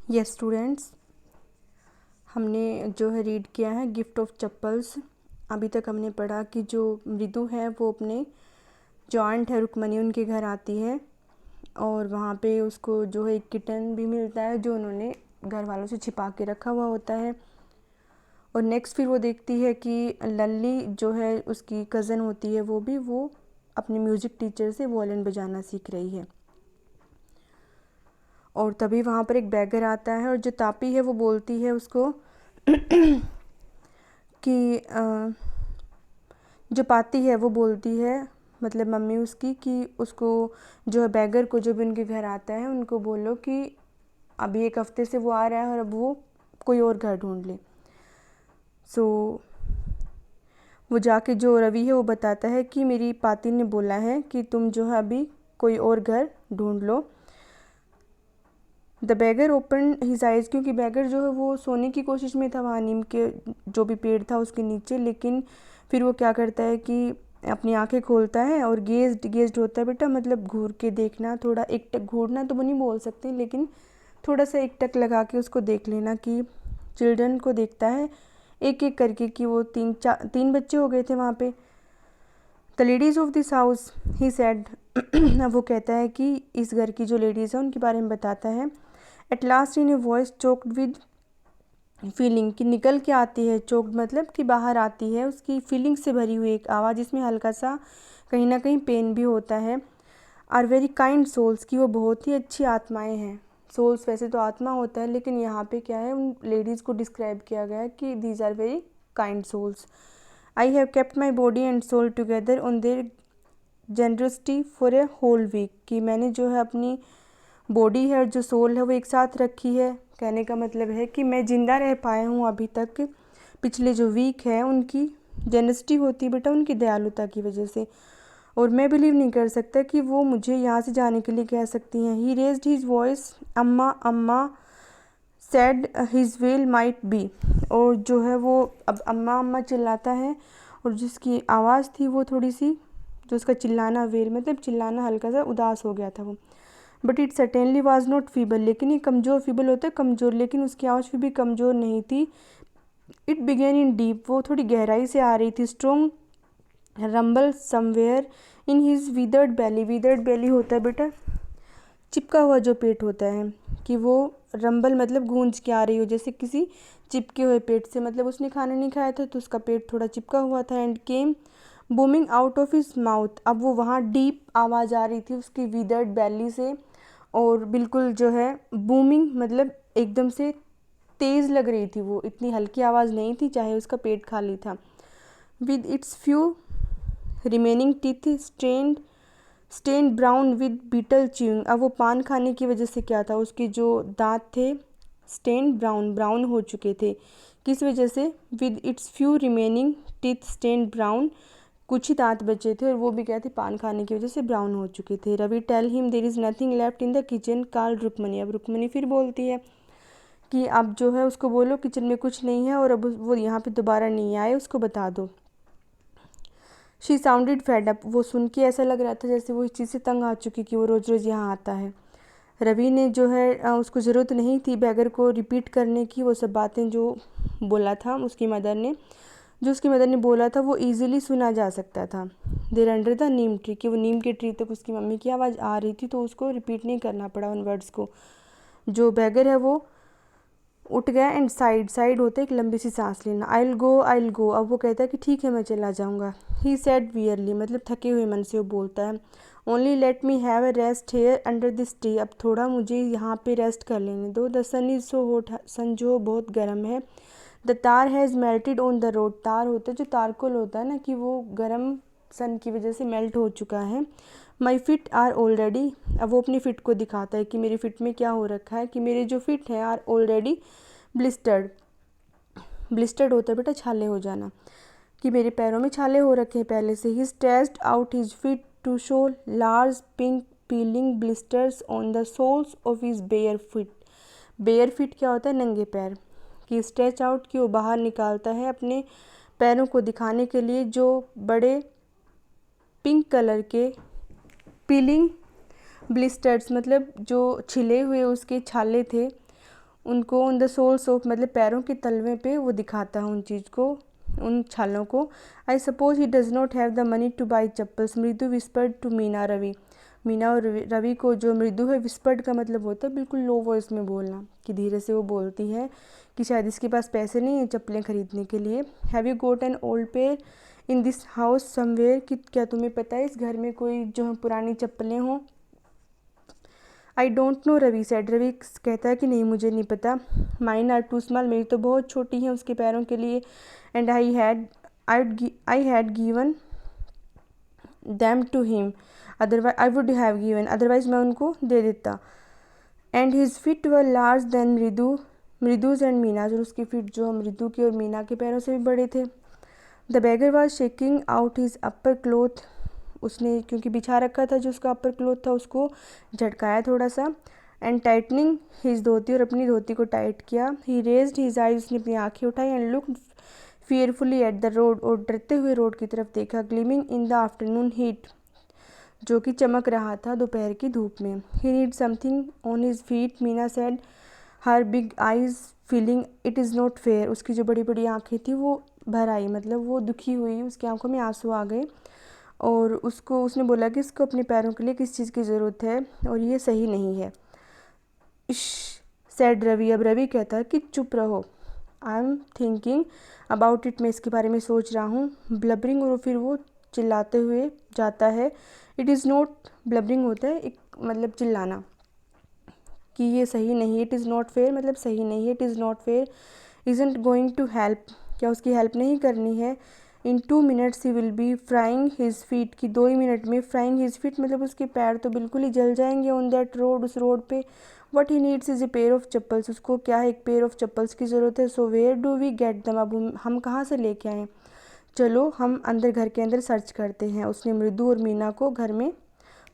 Yes students, हमने जो है रीड किया है गिफ्ट ऑफ चप्पल्स। अभी तक हमने पढ़ा कि जो मृदु है वो अपने जो आंट है रुक्मणी उनके घर आती है और वहाँ पे उसको जो है एक किटन भी मिलता है जो उन्होंने घर वालों से छिपा के रखा हुआ होता है। और नेक्स्ट फिर वो देखती है कि लल्ली जो है उसकी कज़न होती है वो अपने म्यूज़िक टीचर से वॉयलिन बजाना सीख रही है। और तभी वहाँ पर एक बैगर आता है और जो तापी है वो बोलती है उसको कि जो पाती है वो बोलती है मतलब मम्मी उसकी कि उसको जो है बैगर को जो भी उनके घर आता है उनको बोलो कि अभी एक हफ्ते से वो आ रहा है और अब वो कोई और घर ढूंढ ले। सो वो जाके जो रवि है वो बताता है कि मेरी पाती ने बोला है कि तुम जो है अभी कोई और घर ढूंढ लो। The beggar open his eyes, क्योंकि बैगर जो है वो सोने की कोशिश में था वहाँ नीम के जो भी पेड़ था उसके नीचे, लेकिन फिर वो क्या करता है कि अपनी आंखें खोलता है और गेज्ड होता है बेटा, मतलब घूर के देखना, थोड़ा एक टक घूरना तो वो नहीं बोल सकते लेकिन थोड़ा सा एक टक लगा के उसको देख लेना कि चिल्ड्रन को देखता है एक एक करके कि वो तीन बच्चे हो गए थे वहाँ पे। The ladies of this house he said, अब वो कहता है कि इस घर की जो लेडीज़ हैं उनके बारे में बताता है। At last in a voice choked with feeling, कि निकल के आती है, चोक्ड मतलब कि बाहर आती है, उसकी फीलिंग से भरी हुई एक आवाज़ जिसमें हल्का सा कहीं ना कहीं पेन भी होता है। आर वेरी काइंड सोल्स, की वो बहुत ही अच्छी आत्माएं हैं। सोल्स वैसे तो आत्मा होता है लेकिन यहाँ पे क्या है उन लेडीज़ को डिस्क्राइब किया गया है कि these are very kind souls. I have kept my body and soul together on their generosity for a whole week, कि मैंने जो है अपनी बॉडी है और जो सोल है वो एक साथ रखी है। कहने का मतलब है कि मैं ज़िंदा रह पाया हूँ अभी तक पिछले जो वीक है उनकी जेनसिटी होती है बेटा, उनकी दयालुता की वजह से। और मैं बिलीव नहीं कर सकता कि वो मुझे यहाँ से जाने के लिए कह सकती हैं। ही रेज्ड हिज वॉइस, अम्मा अम्मा sad his well might be, और जो है वो अब अम्मा अम्मा चिल्लाता है और जिसकी आवाज़ थी वो थोड़ी सी, जो उसका चिल्लाना वेल मतलब चिल्लाना हल्का सा उदास हो गया था वो। But it certainly was not feeble, लेकिन ये कमज़ोर, फीबल होता है कमज़ोर, लेकिन उसकी आवाज़ फिर भी कमज़ोर नहीं थी। इट बिगेन इन डीप, वो थोड़ी गहराई से आ रही थी। Strong rumble somewhere in his withered belly, withered belly होता है बेटा चिपका हुआ जो पेट होता है, कि वो रंबल मतलब गूंज के आ रही हो जैसे किसी चिपके हुए पेट से, मतलब उसने खाना नहीं खाया था तो उसका पेट थोड़ा चिपका हुआ था। And came booming out of his mouth, अब वो वहाँ डीप आवाज़ आ रही थी उसकी विदर्ड बैली से, और बिल्कुल जो है बूमिंग मतलब एकदम से तेज़ लग रही थी, वो इतनी हल्की आवाज़ नहीं थी चाहे उसका पेट खाली था। With its few remaining teeth stain brown with betel chewing, अब वो पान खाने की वजह से क्या था, उसके जो दांत थे स्टेन ब्राउन ब्राउन हो चुके थे। किस वजह से? With its few remaining teeth stain brown, कुछ ही दांत बचे थे और वो भी क्या थे, पान खाने की वजह से ब्राउन हो चुके थे। Ravi tell him there is nothing left in the kitchen called Rukmani, अब रुक्मणी फिर बोलती है कि अब जो है उसको बोलो किचन में कुछ नहीं है और अब वो यहाँ पे दोबारा नहीं आए, उसको बता दो। शी साउंडेड फेड अप, वो सुन के ऐसा लग रहा था जैसे वो इस चीज़ से तंग आ चुकी कि वो रोज़ रोज़ यहाँ आता है। रवि ने जो है उसको ज़रूरत नहीं थी बैगर को रिपीट करने की, वो सब बातें जो बोला था उसकी मदर ने, जो उसकी मदर ने बोला था वो इजीली सुना जा सकता था। देर अंडर द नीम ट्री, कि वो नीम के ट्री तक उसकी मम्मी की आवाज़ आ रही थी तो उसको रिपीट नहीं करना पड़ा उन वर्ड्स को। जो बैगर है वो उठ गया एंड साइड होते एक लंबी सी सांस लेना। आई विल गो, अब वो कहता है कि ठीक है मैं चला जाऊँगा। ही सेड वियरली, मतलब थके हुए मन से वो बोलता है। Only let me have a rest here under this tree, अब थोड़ा मुझे यहाँ पे रेस्ट कर लेने दो। The sun is so hot, sun जो बहुत गर्म है। The tar has melted on the road, tar होता है जो तारकोल होता है ना, कि वो गर्म सन की वजह से मेल्ट हो चुका है। माई फिट आर ऑलरेडी, अब वो अपनी फ़िट को दिखाता है कि मेरी फ़िट में क्या हो रखा है, कि मेरे जो फिट हैं आर ऑलरेडी ब्लिस्टर्ड, ब्लिस्टर्ड होता है बेटा छाले हो जाना, कि मेरे पैरों में छाले हो रखे हैं पहले से। He stretched out his feet to show large pink peeling blisters on the soles of his bare feet, bare feet क्या होता है, नंगे पैर, कि स्ट्रेच आउट की वो बाहर निकालता है अपने पैरों को दिखाने के लिए जो बड़े पिंक कलर के पीलिंग ब्लिस्टर्स मतलब जो छिले हुए उसके छाले थे उनको ऑन द सोल्स ऑफ मतलब पैरों के तलवे पे वो दिखाता है उन चीज़ को, उन छालों को। I suppose he does not have the money two by chappals, मृदु विस्पर्ड टू मीना रवि। मीना और रवि को जो मृदु है, विस्पर्ड का मतलब होता है बिल्कुल लो वॉइस में बोलना, कि धीरे से वो बोलती है कि शायद इसके पास पैसे नहीं है चप्पलें खरीदने के लिए। Have you got an old pair in this house somewhere, कि क्या तुम्हें पता है इस घर में कोई जो पुरानी चप्पलें हों। I don't know Ravi said, Ravi कहता है कि नहीं मुझे नहीं पता। माइन आर टू स्मॉल, मेरी तो बहुत छोटी हैं उसके पैरों के लिए। And I had given them to him, otherwise I would have given, otherwise मैं उनको दे देता। And his feet were large than Mridu's and Meena's, और उसकी फिट जो मृदु की और मीना के पैरों से भी बड़े थे। The bagger was shaking out his upper cloth, उसने क्योंकि बिछा रखा था जो उसका अपर क्लोथ था उसको झटकाया थोड़ा सा। एंड टाइटनिंग हिज धोती, और अपनी धोती को टाइट किया। ही रेज्ड हिज आइज, उसने अपनी आँखें उठाई। And look fearfully at the road, और डरते हुए रोड की तरफ देखा। Gleaming in the afternoon heat, जो कि चमक रहा था दोपहर की धूप में। He need something on his feet, Meena said, her big eyes feeling it is not fair, उसकी जो बड़ी बड़ी आँखें थी वो भर आई, मतलब वो दुखी हुई, उसकी आंखों में आंसू आ गए। और उसने बोला कि इसको अपने पैरों के लिए किस चीज़ की ज़रूरत है और ये सही नहीं है। इश सैड रवि, अब रवि कहता है कि चुप रहो। I am thinking about it, मैं इसके बारे में सोच रहा हूँ। ब्लबरिंग, और फिर वो चिल्लाते हुए जाता है। इट इज़ नॉट, ब्लबरिंग होता है एक मतलब चिल्लाना, कि ये सही नहीं। इट इज़ नॉट फेयर मतलब सही नहीं है। It is not fair isn't going to help, क्या उसकी हेल्प नहीं करनी है। In 2 minutes he will be frying his feet, की 2 ही मिनट में फ्राइंग हिज फीट मतलब उसके पैर तो बिल्कुल ही जल जाएंगे ऑन दैट रोड, उस रोड पे। What he needs is a pair of chappals, उसको क्या है, एक पेयर ऑफ चप्पल्स की ज़रूरत है। So where do we get them, अब हम कहाँ से लेके आएँ। चलो हम अंदर घर के अंदर सर्च करते हैं। उसने मृदु और मीना को घर में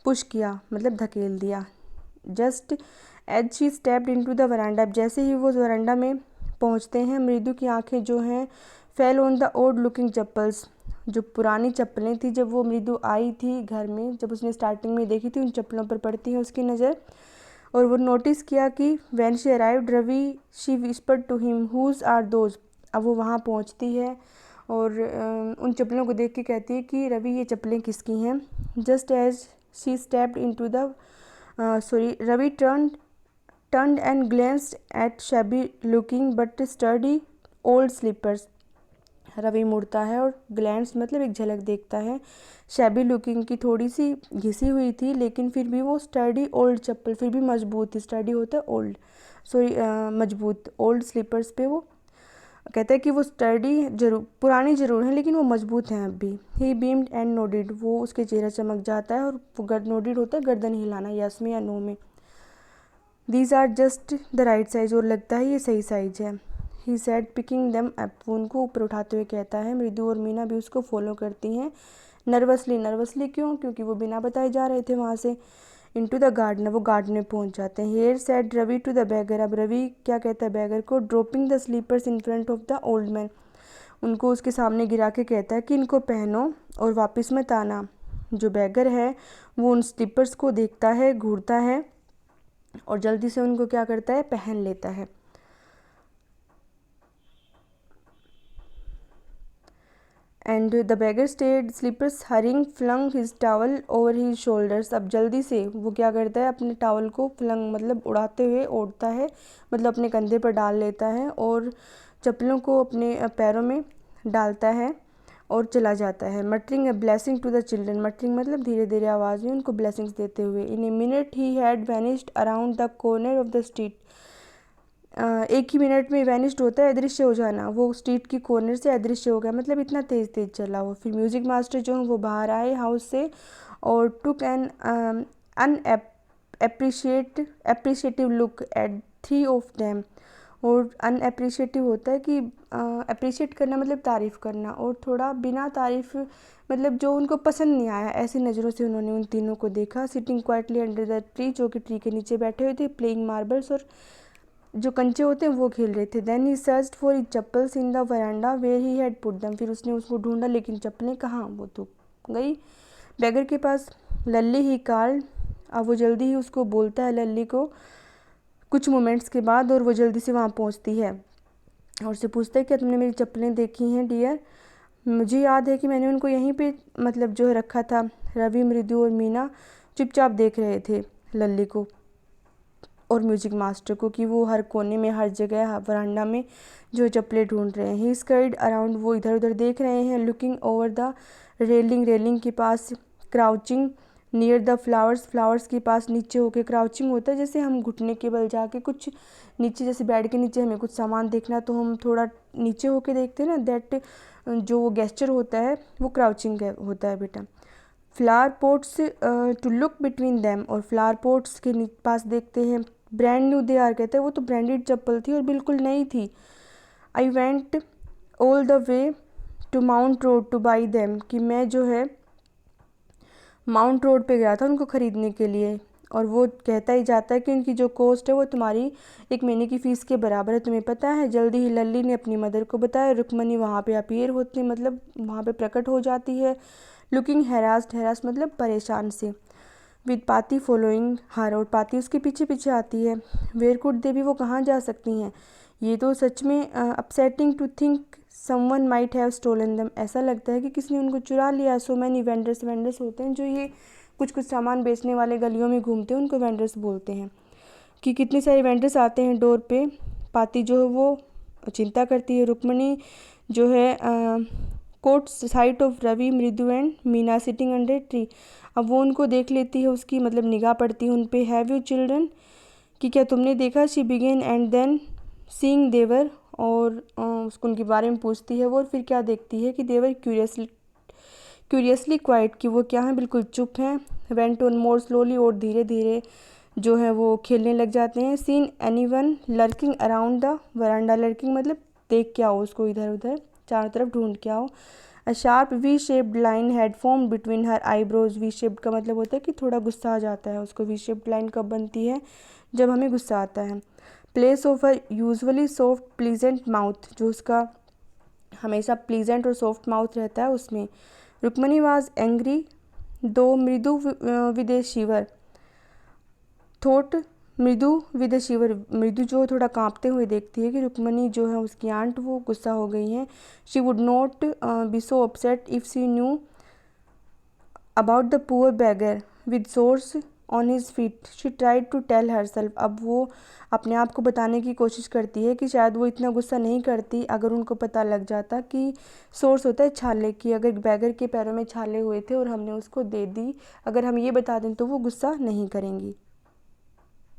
पुश किया मतलब धकेल दिया। Just as she stepped into the veranda, जैसे ही वो वरांडा में पहुंचते हैं, मृदु की आंखें जो हैं fell on the old looking chappals, जो पुरानी चप्पलें थी जब वो मृदु आई थी घर में, जब उसने स्टार्टिंग में देखी थी, उन चप्पलों पर पड़ती है उसकी नज़र। और वो नोटिस किया कि when she arrived Ravi she whispered to him whose are those, अब वो वहाँ पहुँचती है और उन चप्पलों को देख के कहती है कि रवि ये चप्पलें किसकी हैं। Just as she stepped into the Ravi turned and glanced at shabby looking but sturdy old slippers, Ravi मुड़ता है और ग्लैंस मतलब एक झलक देखता है। शैबी लुकिंग की थोड़ी सी घिसी हुई थी लेकिन फिर भी वो स्टडी ओल्ड चप्पल, फिर भी मजबूत थी। स्टडी होता है ओल्ड, सॉरी मजबूत। ओल्ड स्लीपर्स पे वो कहता है कि वो स्टडी जरूर, पुरानी ज़रूर है लेकिन वो मजबूत हैं अब भी। ही बीम्ड एंड नोडिड, वो उसके चेहरा चमक जाता है और वो नोडिड होता है गर्दन हिलाना, यस में या नो में। These are just the right size, और लगता है ये सही साइज है। He said picking them up, वो उनको ऊपर उठाते हुए कहता है। मृदु और मीना भी उसको फॉलो करती हैं नर्वसली क्यों, क्योंकि वो बिना बताए जा रहे थे वहाँ से। इनटू द गार्डन, वो गार्डन में पहुँच जाते हैं। Here said Ravi to the beggar, अब रवि क्या कहता है बैगर को, dropping the slippers in front of the old man, उनको उसके सामने गिरा के कहता है कि इनको पहनो और वापस मत आना। जो बैगर है वो उन स्लीपर्स को देखता है, घूरता है और जल्दी से उनको क्या करता है, पहन लेता है। And the beggar stared slippers hurrying flung his towel over his shoulders, अब जल्दी से वो क्या करता है, अपने टावल को फ्लंग मतलब उड़ाते हुए ओढ़ता है, मतलब अपने कंधे पर डाल लेता है और चप्पलों को अपने पैरों में डालता है और चला जाता है। Muttering a blessing to the children, muttering मतलब धीरे धीरे आवाज़ में उनको ब्लेसिंग्स देते हुए। In a minute he had vanished around the corner of the street, एक ही मिनट में वैनिश्ड होता है अदृश्य हो जाना, वो स्ट्रीट की कॉर्नर से अदृश्य हो गया, मतलब इतना तेज़ तेज़ चला वो। फिर म्यूज़िक मास्टर जो है वो बाहर आए हाउस से और took an unappreciative look at 3 of them, और अनएप्रिशिएटिव होता है कि अप्रिशिएट करना मतलब तारीफ़ करना, और थोड़ा बिना तारीफ़ मतलब जो उनको पसंद नहीं आया, ऐसी नज़रों से उन्होंने उन तीनों को देखा। Sitting quietly under the tree, जो कि ट्री के नीचे बैठे हुए थे, प्लेइंग मार्बल्स, और जो कंचे होते हैं वो खेल रहे थे। Then he searched for his chappals in the veranda where he had put them, फिर उसने उसको ढूंढा लेकिन चप्पलें कहाँ, वो तो गई बैगर के पास। लल्ली ही कॉल्ड, अब वो जल्दी ही उसको बोलता है लल्ली को कुछ मोमेंट्स के बाद और वो जल्दी से वहाँ पहुँचती है और उससे पूछता है क्या तुमने मेरी चप्पलें देखी हैं डियर? मुझे याद है कि मैंने उनको यहीं पे मतलब जो है रखा था। रवि, मृदु और मीना चुपचाप देख रहे थे लल्ली को और म्यूजिक मास्टर को कि वो हर कोने में, हर जगह, वरांडा में जो चप्पलें ढूंढ रहे हैं। ही स्कर्ड अराउंड, वो इधर उधर देख रहे हैं। Looking over the railing, railing के पास। Crouching near the flowers, flowers के पास नीचे होके। क्राउचिंग होता है जैसे हम घुटने के बल जाके कुछ नीचे, जैसे बेड के नीचे हमें कुछ सामान देखना तो हम थोड़ा नीचे होके देखते हैं ना, दैट जो गेस्चर होता है वो क्राउचिंग होता है बेटा। Flower pots to look between them, और फ्लावर पोट्स के पास देखते हैं। ब्रांड न्यू दे आर, कहते हैं वो तो ब्रांडेड चप्पल थी और बिल्कुल नई थी। I went all the way to Mount Road to buy them, कि मैं जो है माउंट रोड पे गया था उनको ख़रीदने के लिए। और वो कहता ही जाता है कि उनकी जो कॉस्ट है वो तुम्हारी 1 महीने की फ़ीस के बराबर है, तुम्हें पता है। जल्दी ही लल्ली ने अपनी मदर को बताया। रुक्मणी वहाँ पे अपीयर होती, मतलब वहाँ पे प्रकट हो जाती है। लुकिंग हैरास्ड, हैरास मतलब परेशान से। विद पाती फॉलोइंग हर, और पाती उसके पीछे पीछे आती है। वेयर कुड दे भी, वो कहाँ जा सकती हैं? ये तो सच में upsetting to think someone might have stolen them, ऐसा लगता है कि किसी ने उनको चुरा लिया। सो मैनी वेंडर्स, वेंडर्स होते हैं जो ये कुछ कुछ सामान बेचने वाले गलियों में घूमते हैं, उनको वेंडर्स बोलते हैं। कि कितने सारे वेंडर्स आते हैं डोर पे। पाती जो है वो चिंता करती है। रुक्मणी जो है कोट साइट ऑफ रवि, मृदु and Meena sitting under tree, अब वो उनको देख लेती है, उसकी मतलब निगाह पड़ती है उन पे। हैव यू चिल्ड्रन, कि क्या तुमने देखा? She began and then seeing their, और उसको उनके बारे में पूछती है वो, और फिर क्या देखती है कि देवर क्यूरियसली क्वाइट, कि वो क्या है, बिल्कुल चुप हैं। वेंट ऑन मोर स्लोली, और धीरे धीरे जो है वो खेलने लग जाते हैं। Seen anyone lurking around the veranda, lurking मतलब देख के आओ उसको, इधर उधर चारों तरफ ढूंढ के आओ। A sharp V shaped line had form between her eyebrows, V shaped का मतलब होता है कि थोड़ा गुस्सा आ जाता है उसको। वी शेप्ड लाइन कब बनती है? जब हमें गुस्सा आता है। Place of a usually soft pleasant mouth, जो उसका हमेशा प्लीजेंट और सॉफ्ट माउथ रहता है उसमें। रुक्मणी वाज एंग्री दो मृदु विद ए शिवर, थोट मृदु विद ए शिवर, मृदु जो थोड़ा कांपते हुए देखती है कि रुक्मणी जो है उसकी आंट वो गुस्सा हो गई हैं। She would not be so upset if she knew about the poor beggar with sores on his feet, she tried to tell herself, अब वो अपने आप को बताने की कोशिश करती है कि शायद वो इतना गुस्सा नहीं करती अगर उनको पता लग जाता कि सोर्स होता है छाले की, अगर बैगर के पैरों में छाले हुए थे और हमने उसको दे दी, अगर हम ये बता दें तो वो गुस्सा नहीं करेंगी।